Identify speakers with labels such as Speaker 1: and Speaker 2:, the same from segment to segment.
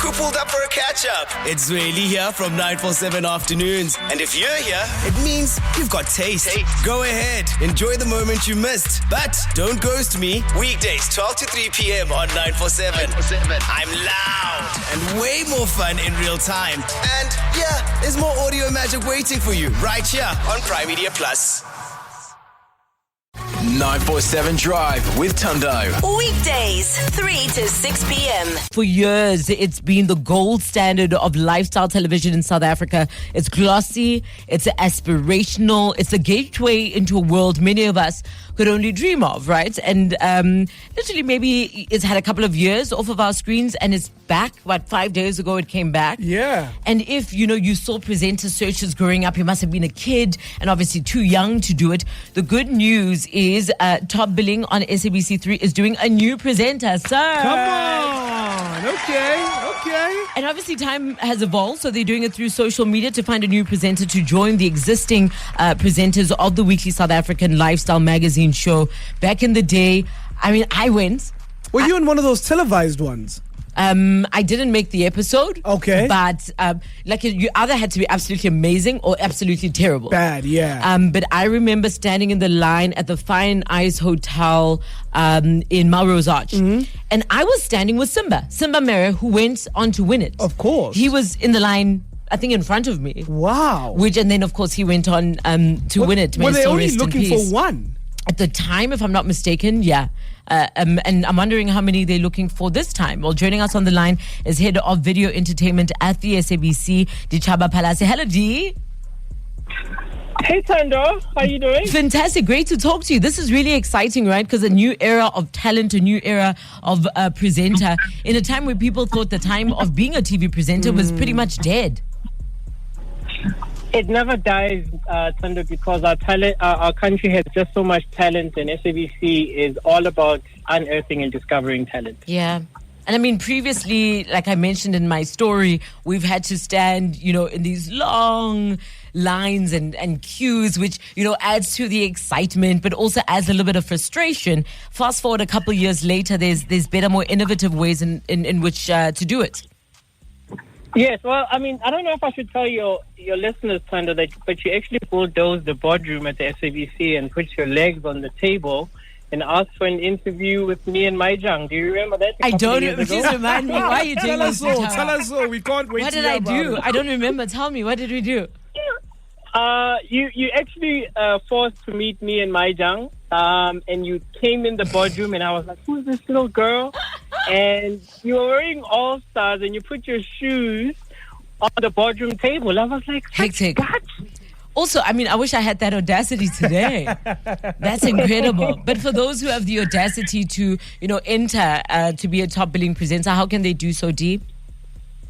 Speaker 1: who pulled up for a catch-up. It's really here from 947 Afternoons. And if you're here, it means you've got taste. Go ahead, enjoy the moment you missed. But don't ghost me. Weekdays, 12 to 3 p.m. on 947. I'm loud and way more fun in real time. And yeah, there's more audio magic waiting for you right here on Prime Media Plus.
Speaker 2: 947 Drive with Tundo.
Speaker 3: Weekdays, 3 to 6 p.m.
Speaker 4: For years, it's been the gold standard of lifestyle television in South Africa. It's glossy, it's aspirational, it's a gateway into a world many of us could only dream of, right? And literally maybe it's had a couple of years off of our screens and it's back. 5 days ago it came back.
Speaker 5: Yeah.
Speaker 4: And if, you saw presenter searches growing up, you must have been a kid and obviously too young to do it. The good news is Top Billing on SABC3 is doing a new presenter. So
Speaker 5: Come on. Okay.
Speaker 4: and obviously time has evolved, so they're doing it through social media to find a new presenter to join the existing presenters of the weekly South African lifestyle magazine show. Back in the day, I went.
Speaker 5: Were you in one of those televised ones?
Speaker 4: I didn't make the episode.
Speaker 5: Okay.
Speaker 4: But you either had to be absolutely amazing or absolutely terrible.
Speaker 5: Bad, yeah.
Speaker 4: But I remember standing in the line at the Fine Ice Hotel in Melrose Arch. Mm-hmm. And I was standing with Simba Mera, who went on to win it.
Speaker 5: Of course.
Speaker 4: He was in the line, I think, in front of me.
Speaker 5: Wow.
Speaker 4: And then, of course, he went on to win it. May
Speaker 5: Were
Speaker 4: his
Speaker 5: they
Speaker 4: soul
Speaker 5: only
Speaker 4: rest in
Speaker 5: looking
Speaker 4: peace.
Speaker 5: for one?
Speaker 4: At the time, if I'm not mistaken, yeah. And I'm wondering how many they're looking for this time. Well, joining us on the line is Head of Video Entertainment at the SABC, Dichaba Phalatse. Hello, D.
Speaker 6: Hey, Tando. How you doing?
Speaker 4: Fantastic. Great to talk to you. This is really exciting, right? Because a new era of talent, a new era of presenter, in a time where people thought the time of being a TV presenter was pretty much dead.
Speaker 6: It never dies, Tando, because our country has just so much talent, and SABC is all about unearthing and discovering talent.
Speaker 4: Yeah. And previously, like I mentioned in my story, we've had to stand, in these long lines and queues, which, adds to the excitement, but also adds a little bit of frustration. Fast forward a couple of years later, there's better, more innovative ways in which to do it.
Speaker 6: Yes, well, I don't know if I should tell your listeners, Tando, but you actually bulldoze the boardroom at the SABC and put your legs on the table and asked for an interview with me and Maijang. Do you remember that?
Speaker 4: I don't. Please remind me. Why are you doing this?
Speaker 5: Tell us so. We can't wait.
Speaker 4: What did I do? I don't remember. Tell me. What did we do?
Speaker 6: You actually forced to meet me and Maijang, and you came in the boardroom, and I was like, "Who's this little girl?" And you were wearing All Stars, and you put your shoes on the boardroom table. I was like,
Speaker 4: hectic.
Speaker 6: What?
Speaker 4: Also, I wish I had that audacity today. That's incredible. But for those who have the audacity to, enter to be a top billing presenter, how can they do so, Dee?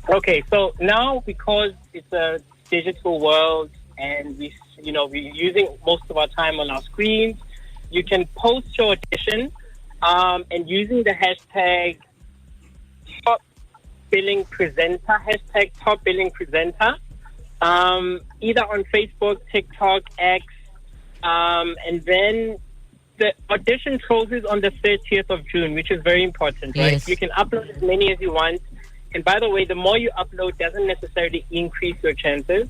Speaker 6: Okay, so now because it's a digital world and we're using most of our time on our screens, you can post your audition and using the hashtag top billing presenter, either on Facebook, TikTok, X, and then the audition closes on the 30th of June, which is very important, right?
Speaker 4: Yes.
Speaker 6: You can upload as many as you want. And by the way, the more you upload doesn't necessarily increase your chances.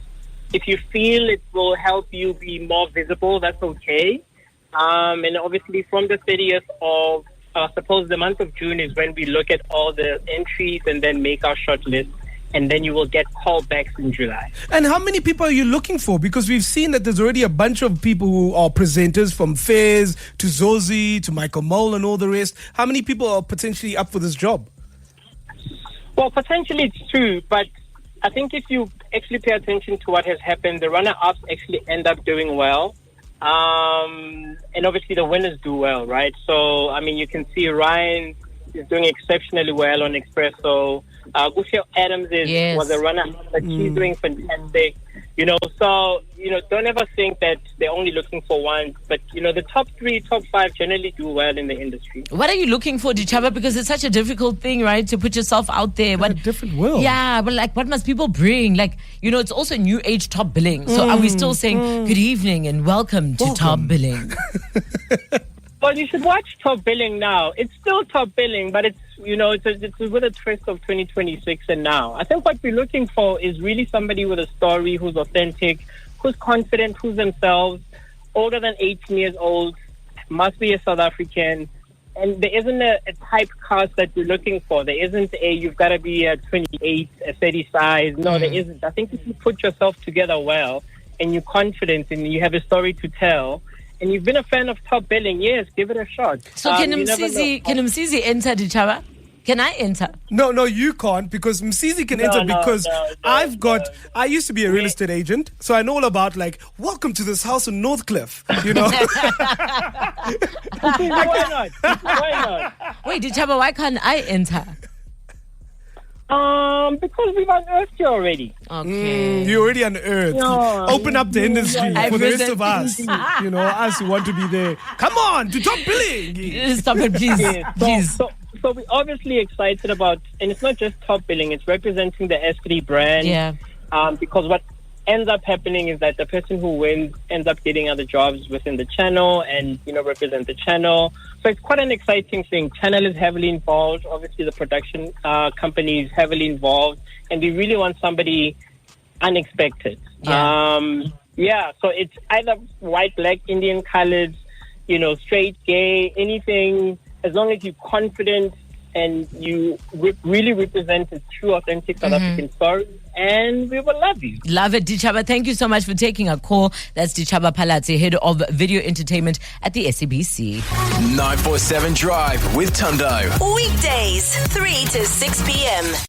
Speaker 6: If you feel it will help you be more visible, that's okay. And obviously from the 30th of, suppose the month of June is when we look at all the entries and then make our short list. And then you will get callbacks in July.
Speaker 5: And how many people are you looking for? Because we've seen that there's already a bunch of people who are presenters, from Fez to Zozi to Michael Mole and all the rest. How many people are potentially up for this job?
Speaker 6: Well, potentially it's true, but I think if you actually pay attention to what has happened, the runner-ups actually end up doing well. And obviously the winners do well, right? So, you can see Ryan is doing exceptionally well on Expresso. Gushel Adams was a runner-up, but she's doing fantastic. So, don't ever think that they're only looking for one. But, the top 3, top 5 generally do well in the industry.
Speaker 4: What are you looking for, Dichaba? Because it's such a difficult thing, right, to put yourself out there.
Speaker 5: In a different world.
Speaker 4: Yeah, but what must people bring? It's also new age top billing. So are we still saying good evening and welcome to top billing?
Speaker 6: Well, you should watch Top Billing now. It's still Top Billing, but it's it's with a twist of 2026 and now. I think what we're looking for is really somebody with a story who's authentic, who's confident, who's themselves, older than 18 years old, must be a South African. And there isn't a typecast that we're looking for. There isn't you've got to be a 28, a 30 size. No, there isn't. I think if you put yourself together well and you're confident and you have a story to tell, and you've been a fan of Top Billing, yes, give it a shot.
Speaker 4: So can Msizi enter, Dichaba? Can I enter?
Speaker 5: No, you can't, because Msizi can enter because I used to be a real estate agent, so I know all about, like, welcome to this house in Northcliffe,
Speaker 6: Why not?
Speaker 4: Wait, Dichaba, why can't I enter?
Speaker 6: Because we've unearthed you already.
Speaker 4: Okay.
Speaker 5: You're already unearthed.
Speaker 6: No,
Speaker 5: Open up the industry for the rest of us.
Speaker 4: Yes.
Speaker 5: Us who want to be there. Come on, to Top Billing.
Speaker 4: Stop it, please.
Speaker 6: Yes.
Speaker 4: Please.
Speaker 6: So we're obviously excited about, and it's not just Top Billing, it's representing the S3 brand.
Speaker 4: Yeah.
Speaker 6: Because what ends up happening is that the person who wins ends up getting other jobs within the channel and, represent the channel. So it's quite an exciting thing. Channel is heavily involved. Obviously, the production company is heavily involved. And we really want somebody unexpected.
Speaker 4: Yeah.
Speaker 6: So it's either white, black, Indian, colored, straight, gay, anything. As long as you're confident and you really represent a true, authentic South African story, and we will love you.
Speaker 4: Love it, Dichaba. Thank you so much for taking a call. That's Dichaba Phalatse, head of video entertainment at the SABC.
Speaker 2: 947 Drive with Tundo.
Speaker 3: Weekdays, 3 to 6 p.m.